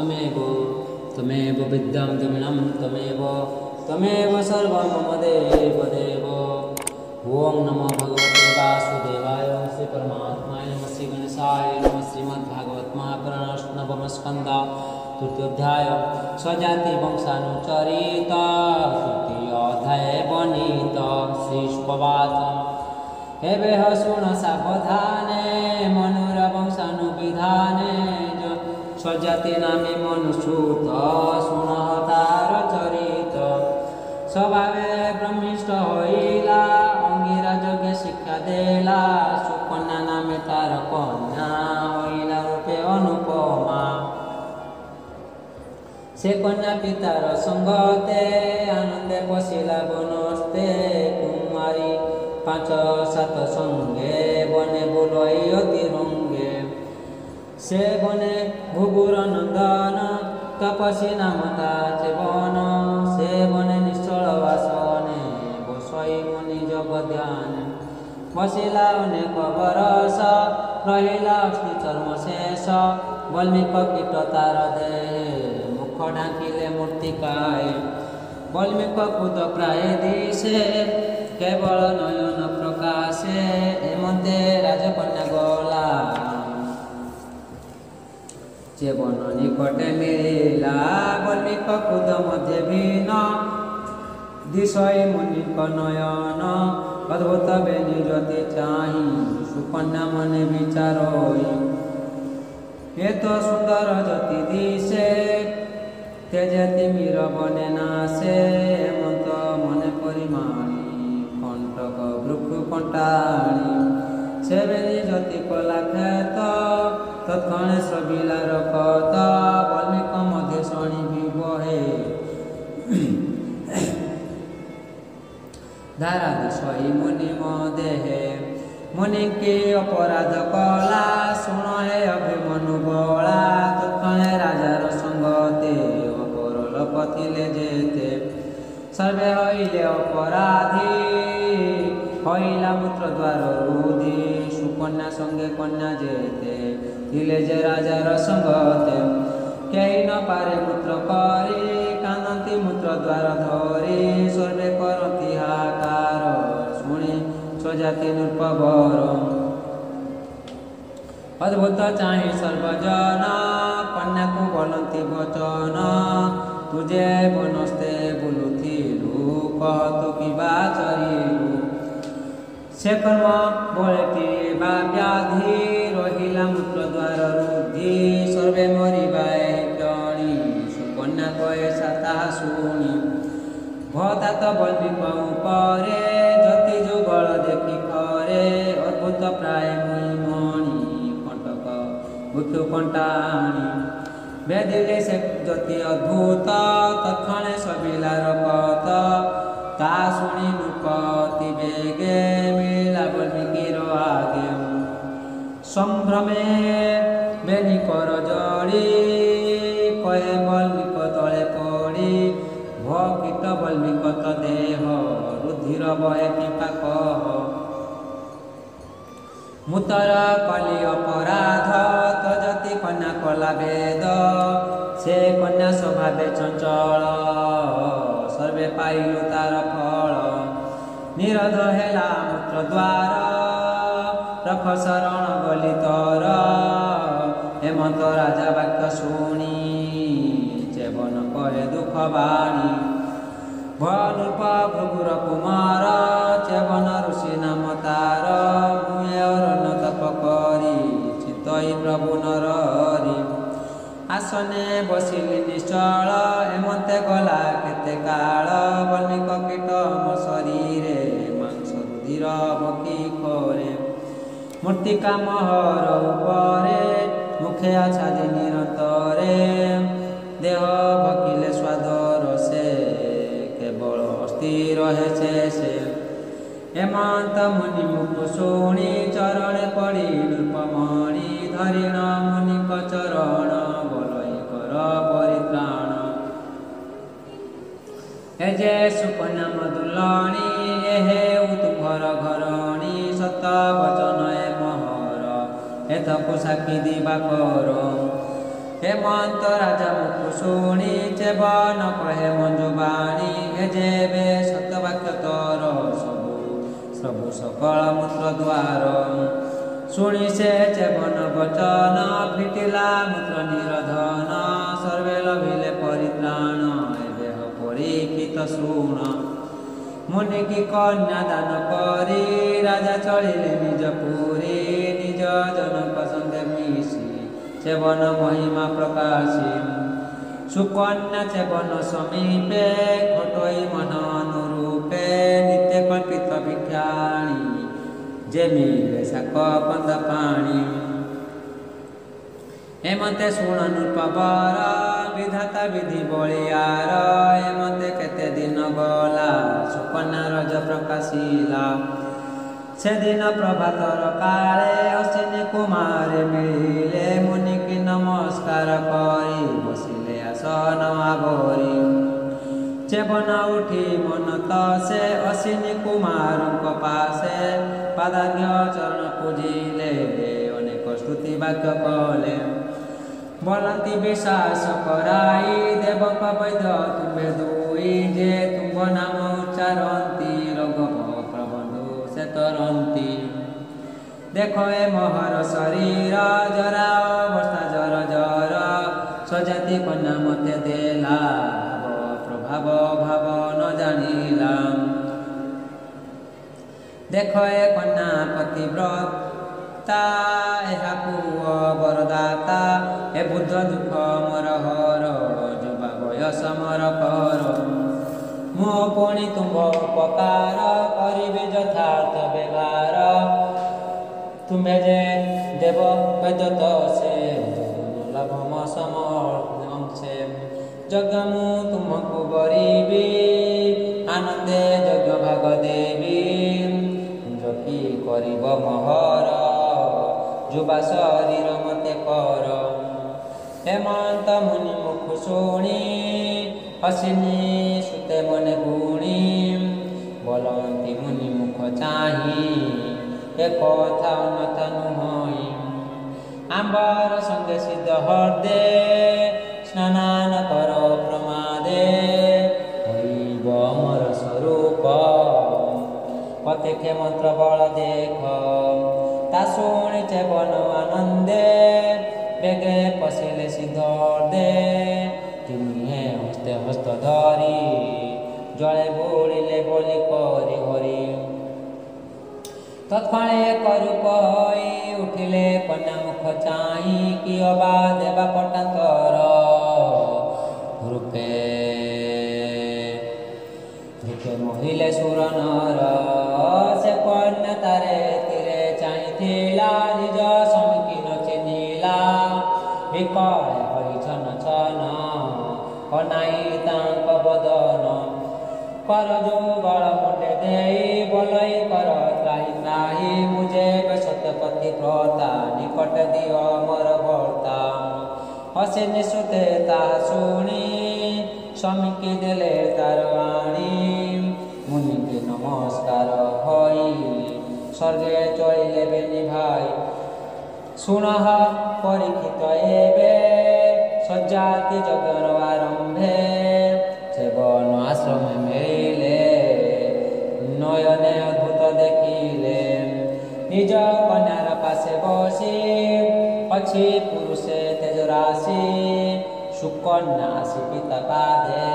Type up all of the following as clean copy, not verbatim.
त्वमेव त्वमेव विद्यां द्रविणं त्वमेव सर्वं मम देव देव। ओं नमो भगवते वासुदेवाय श्री परमात्माय नमः श्री गणेशाय नमः। श्रीमद्भागवत महापुराण नवम स्कंद तृतीयोध्याय स्वजाति वंशानुचरित तृतीय अध्याय वर्णित श्री शुकवाच एवे शुण सावधाने मनुर वंशानुविधाने स्वजाति नामे मनुसूत शुण तार चरित स्वभावे ब्रह्मिष्ठ होइला अंगिरा जोगे शिक्षा देला सुकन्या नामे तार कन्या होइला रूपे अनुपमा से कन्या पितार संगते आनंदे पशिला बनस्ते कुमारी 5-7 संगे बने बुलई अति रंगे से बने भुगुर नंदन तपसी नाम जीवन से बने निश्चल वासने बसई मुनि जग ध्यान बसिला अनेक बरस रहिला अस्थि चर्म शेष बल्मिक कीट तार देहे मुख ढांकिले मूर्तिकाय बल्मिक कूद प्राय दिशे केवल नयन प्रकाशे एमते राजकन्या गला जीवन निकटे मिला बल्मिक कूद मध्य भीन दिशय मुनिक नयन अद्भुत बेनी ज्योति चाही सुकन्या मने विचारोई ये तो सुंदर ज्योति दिशे तेजे तिमिर बने नाशे हेमंत मने परिमाणी कंटक वृक्ष कंटाणी से बेनी ज्योति कला खेत तत्क्षणे श्रविला रकत बल्मिक मध्य शनि विबहे धारा दिशई मुनि देहे मुनि के अपराध कला शुण हे अभिमनु बला तत्क्षणे राजार संगते अपर लोक थिले जेते सर्वे हईले अपराधी हईला मूत्र द्वार रुधि सुकन्या संगे कन्या जेते थिले जे राजार संगते केही न पारे मूत्र करी कांदती मूत्र द्वार धरी सर्वे करती हाकार शुणी स्वजाति नृपवर अद्भुत चाहे सर्वजन कन्या को बोलती वचन तुझे बनस्ते बुलुथिलु कहतु कि चरिलु से कर्म बोलती बा व्याधि रहिला मूत्र द्वार रुधि सर्वे मरिबाए जणी सुकन्या कहे साता शुणी भता तो बल्मिक उपरे ज्योति जुगल देखि करे अद्भुत प्राय मुनि कंटक वृक्ष कंटाणी बेदिले से ज्योति अद्भुत तत्क्षणे सबिला रकत ता शुणी नृपति बेगे मिला बल्मिकीर आगे संभ्रमे बेनी कर जड़ी कहे बल्मिक तले पड़ी भीट बल्मिक देह रुधिर बहे पिपाक मुतर कली अपराध तजति कन्या कला वेद से कन्या स्वभावे चंचल सर्वे पाइलु तार फल निरोध हेला मूत्र द्वार रख शरण गली तर हेमंत राजा वाक्य शुणी जेवन कहे दुख बाणी भूप भृगुर कुमार चेवन ऋषि नाम तार मुए अरण्य तप करी चितई प्रभु नरहरि आसने बसिली निश्चल हेमंते गला केते काल बल्मिक कीट मो शरीरे मांस रुधिर बकी करे मूर्तिका महर उपरे मुखे आछादि निरंतरे देह भकिले स्वाद रसे केवल अस्थिर रहे से हेमंत मुनि मुख शुणी चरण पड़ी नृपमणि धरिण मुनिक चरण बलई कर परित्राण हे जे सुकन्या मधुलणी हे तुमर घरणी सत वचन ए महर एथको साक्षी दिवाकर हेमंत राजा मुख शुणी चेबन कहे मंजुबाणी हे जेबे सतवाक्य तोर सबु सबु सकल मूत्र द्वार शुणी से चेबन वचन फिटिला मूत्र निरधन सर्वे लभिले परित्राण देह परीक्षित शुण मुनि की कन्या दान करी राजा चलिले निज पुरी निज जनक संगे मिशी चेबन महिमा प्रकाशी सुकन्या चेबन समीपे घटोई मन अनुरूपे नित्य कल्पित भिक्षाणी जेमिले शाक कंद पाणी हेमंते शुण नृपवर विधाता विधि बलियार हेमंते केते दिन गला सुकन्या रज प्रकाशिला से दिन प्रभातर काले अश्विनी कुमार मिले मुनि की नमस्कार करी बसिले आसन आवरी चेबन उठी मन तसे अश्विनी कुमार पासे पादाज्ञ चरण पूजिले अनेक स्तुति वाक्य कले बोलती विश्वास कराई देवक वैद्य तुम्बे दुई जे तुम नाम उच्चारती रघव प्रबंधु से तरंती देखो ए मोहर शरीर जरा अवस्था जर जर सजाति कन्या मते देला भाव प्रभाव भाव न जानिला देखो ए कन्या पतिव्रता एहा पुओ बरदाता ए बुद्ध दुख मोर हर जुबा बयस मोर कर मो पुणी तुम उपकार करिबे यथार्थ व्यवहार तुम्हें जे देव वेदत से लभम समर्थे यज्ञ मु तुमको बरीबी आनंदे यज्ञ भाग देवी जकी करिब महर जुबा शरीर मते कर हेमंत मुनि मुख शुणी अश्विनी सुते मने गुणी बोलती मुनि मुख चाही ए कथा अन्यथा नुहई आंबर संगे सिद्ध हृदे स्नान कर प्रमादे हईब अमर स्वरूप पथे मंत्र बल देख ता शुणी चेबन आनंदे बेगे पशिले सिद्ध हृदे तिनिहे हस्ते हस्त धरी जले बुड़िले बोली करी हरि तत्क्षणे करूप होई उठिले कन्या मुख चाही कि अबा देवा पटांतर रूपे रूपे मोहिले सुर नर से कन्या तारे तीरे चाहिथिला निज समीकी न चिन्हिला विकल हरि छन छन अनाई तांक बदन कर जो बल मुंडे देई बोलई कर त्राही त्राही मुझे सतपति प्रता निकट दियो मोर भर्ता अश्विनी सुते ता शुणी समीकी देले तार आणी मुनि के नमस्कार हई स्वर्गे चलिले बेनी भाई सुनह परीक्षित एबे सज्जाति जगर आरंभे सेवन आश्रम मिले नयने अद्भुत देखिले निज कन्यार पासे बसी अच्छी पुरुषे तेज राशि सुकन्या आसी पिता पादे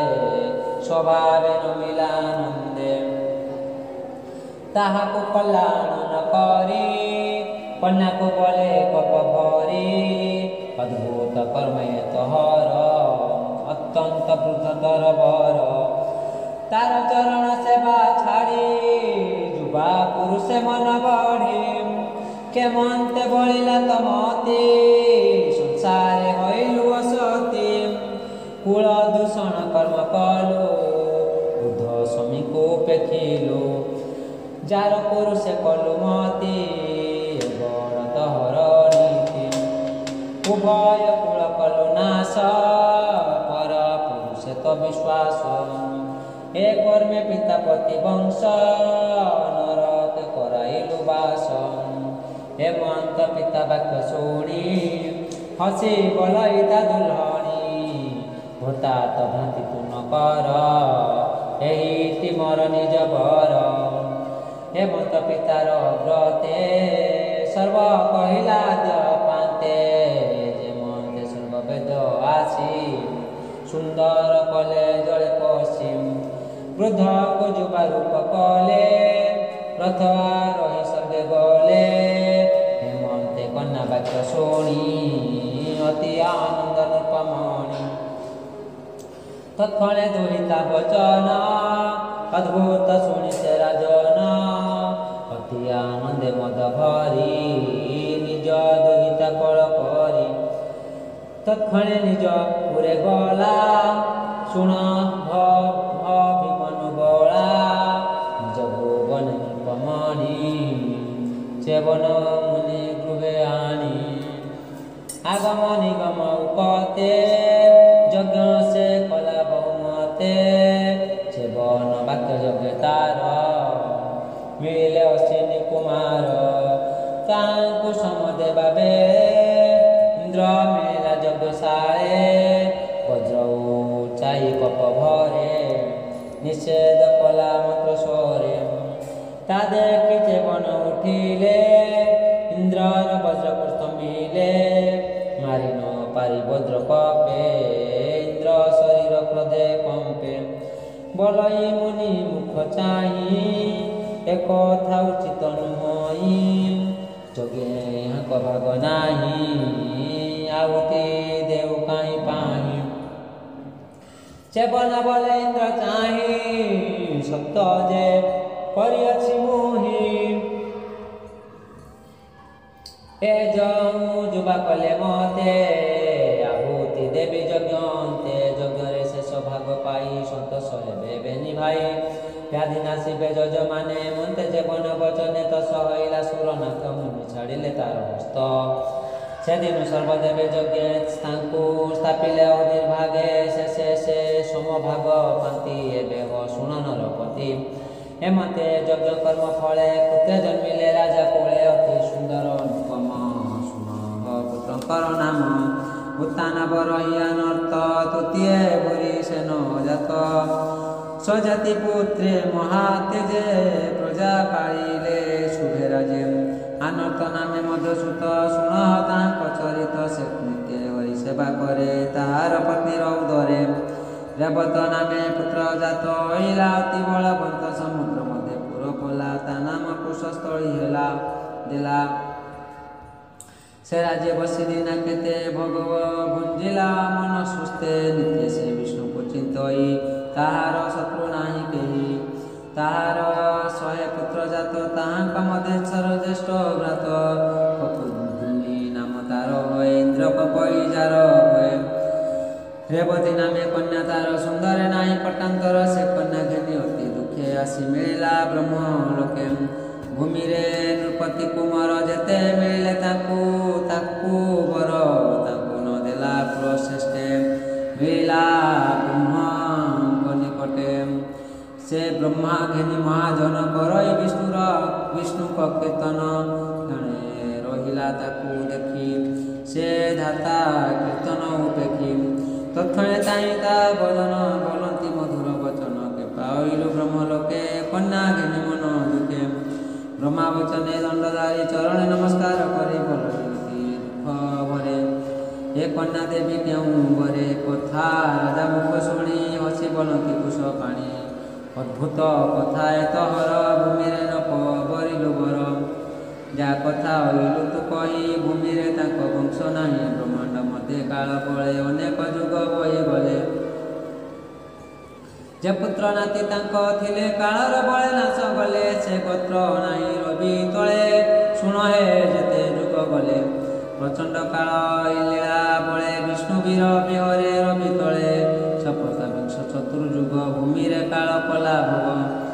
स्वभावे न मिलानंदे ताहाको कल्याण न करी कन्या को बोले कप भरी अद्भुत कर्मे तोहर अत्यंत वृद्धतर बर तार चरण सेवा छाड़ी जुबा पुरुष मन बढ़ी केमंते बलिला तमती संसारे हईलु असती कुल दूषण कर्म कलु बुद्ध स्वामी को पेखिलु जार पुरुष कलु मती बड़ तहर नीति उभय कुल कलु नाश पर पुरुष तो विश्वास हे कर्मे पिता पति वंश नरक कराइलु बास हेमंत पिता वाक्य शुणी हसी बोलई ता दुल्हनी भोता तो भ्रांति तू न कर एहिटी मोर निज बर हेमंत पितार व्रते सर्व कहिला पाते जेमते सर्ववेद आसी सुंदर कले जले पश्चिम वृद्ध को जुबा रूप कले रथ रही सर्गे गले हेमंते कन्या वाक्य शुणी अति आनंद नृपमणि तत्क्षणे दुहिता वचन अद्भुत शुणी से राजन अति आनंदे मद भरी निज दुहिता कल करी तत्क्षणे निज पुरे गला शुण भीमनु गला निज भुवन नृपमणि सेवन मुनि गृहे आनी आगम निगम उपते यज्ञ से कला बहुमते सेवन वाक्य यज्ञ तार मिले अश्विनी कुमार तांकु सम देवा बेले इंद्र मिला यज्ञशाळे वज्र चाई कप भरे निषेध कला मंत्र स्वरे ता देखी सेवन उठिले इंद्रर वज्र स्तंभिले मारि न पारि वज्र कपे इंद्र शरीर क्रोधे कंपे बोलई मुनि मुख चाही एक था उचित नुहई जोगे हाँक भाग नाही आहुति देव काई पाही सेवन बोले इंद्र चाही सत्य जे करिअछि मोहि ए जाऊँ जुबा कले मते आहुति देवी यज्ञते यज्ञरे शेष भाग पाई सन्तोष हेबे बेनी भाई व्याधि नासिबे यजमाने मन्ते जेवन वचने तो सहैला सुरनाथ मुनि छाड़िले तार हस्त सेदिन सर्वदेवे यज्ञे तांकु स्थापिले अनिर्भागे शेषे से समभाग पांति एबे हो शुण नरपति हेमते यज्ञ कर्म फले पुत्रे जन्मिले राजा कुले अति सुंदर अनुपम शुण पुत्रंकर नाम उत्तान बरहिया नर्त तृतीय भूरी सेन जात स्वजाति पुत्रे महातेजे प्रजा पाइले शुभे राजे आनर्त नामे मधुसूत शुण तांक चरित से नित्य हरि सेवा करे ताहार पत्नी रौदरे रेवत नामे पुत्र जात हईला अति बलवंत समुद्र मध्य पुर खोला ता नाम कुशस्थली हेला देला से राज्य बसी दिना केते भगव भुंजिला मन सुस्ते नित्य से विष्णु को चिंतई ताहार शत्रु नाही केही ताहार 100 पुत्र जात ताहांक मध्येश्वर ज्येष्ठ व्रत कपुनी नाम तार होय इंद्र कपई जार होय रेवती नामे कन्या तार सुंदर नाही पटांतर से कन्या घेनी अति दुखे आसी मिलिला ब्रह्म लोके भूमि रे नृपति कुमार जेते मिले ताकू बर ताकू न देला प्रश्रेष्ठे मिलिला ब्रह्म निकटे से ब्रह्मा घेनी महाजन करई विष्णु को कीर्तन जणे रहिला ताकू देखी से धाता कीर्तन उपेखी तत्क्षणे ताई ता बदन बोलंती मधुर वचन के पाइलु ब्रह्म लोके कन्या घेनी मन दुखे ब्रह्मा वचने दंडधारी चरण नमस्कार करी बोलती दुख भरे हे कन्या देवी क्यों बरे कथा राजा मुख शुणी हसी बोलती कुश पाणी अद्भुत कथा तोहर भूमि रे न बरिलु बर जा कथा हईलु तू कही भूमि रे ताक वंश नाही ब्रह्मांड मध्य काल पळे अनेक जुग बही गले जे पुत्र नाती तांको थिले कालर बळे नाश गले से गोत्र नाही रवि तळे शुण हे जेते जुग गले प्रचंड काल लीला बळे विष्णु वीर बिहरे रवि तळे सपता विंश चतुर्जुग भूमि रे काल कला भोग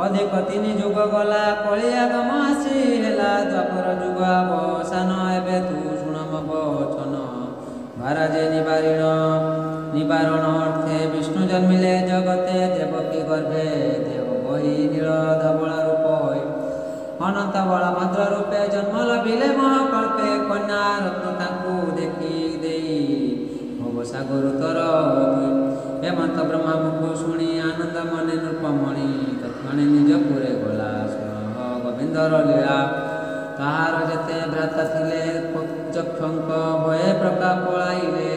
अधिक 3 जुग गला कଳି आगम आसी हेला द्वापर जुग अवसान एबे तू शुण मो वचन महाराजे निवारण अर्थे विष्णु जन्मिले जगते देवकी गर्भे देव बही नील धवल रूप होय अनंत बलभद्र रूपे जन्म लभिले महाकल्पे कन्या रत्न तांकु देखी ସାଗରୁତର ହେମନ୍ତ ବ୍ରହ୍ମା ମୁଖ ଶୁଣି ଆନନ୍ଦ ମନେ ନୃପମଣି ତତ୍କ୍ଷଣେ ନିଜ ପୁରେ ଗଲା ଶୁଣ ଗୋବିନ୍ଦର ଲୀଳା ତାହାର ଯେତେ ଭ୍ରାତା ଥିଲେ ଯକ୍ଷଙ୍କ ଭয়ে ପ୍ରକା ପଳାଇଲେ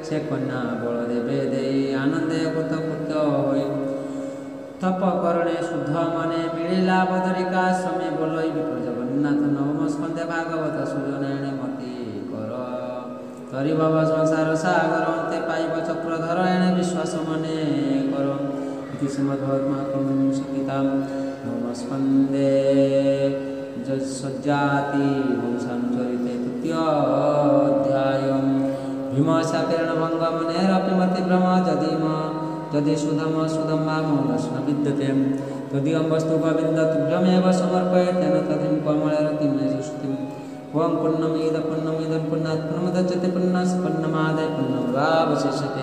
ସେ କନ୍ୟା ବଳ ଦେବେ ଦେଇ ଆନନ୍ଦେ କୃତକୃତ ହୋଇ ତପ କରଣେ ଶୁଦ୍ଧ ମନେ ମିଳିଲା ବଦରିକା ସମେ ବୋଲଇ ବିପ୍ର ଜଗନ୍ନାଥ ନବମ ସ୍କନ୍ଧେ ଭାଗବତ ସୁଜନାଣେ ମତି କର ତରି ଭବ ସଂସାର ସାଗର ଅନ୍ତେ ପାଇବ ଚକ୍ରଧର ଏଣେ ବିଶ୍ୱାସ ମନେ କର ଇତି ଶ୍ରୀମଦ୍ଭଗବଦ୍ଗୀତା ସଙ୍ଗୀତାମ୍ ନବମ ସ୍କନ୍ଧେ ସଜ୍ଜାତି ବଂଶାନୁଚରିତେ ତୃତୀୟ ଅଧ୍ୟାୟ ভীমশাপেরণ ভঙ্গম নেরপি মতি ভ্রম যদি সুধম সুধম্বাম দর্শন বিদ্যতে তদীয়ম বস্তু গোবিন্দ তুভ্যমেব সমর্পয়ে তেন তদিন কমলরতিম সুষ্টিম ওম পূর্ণমিদম পূর্ণাৎ পূর্ণমুদচ্যতে পূর্ণস্য পূর্ণমাদায় পূর্ণমেবাবশিষ্যতে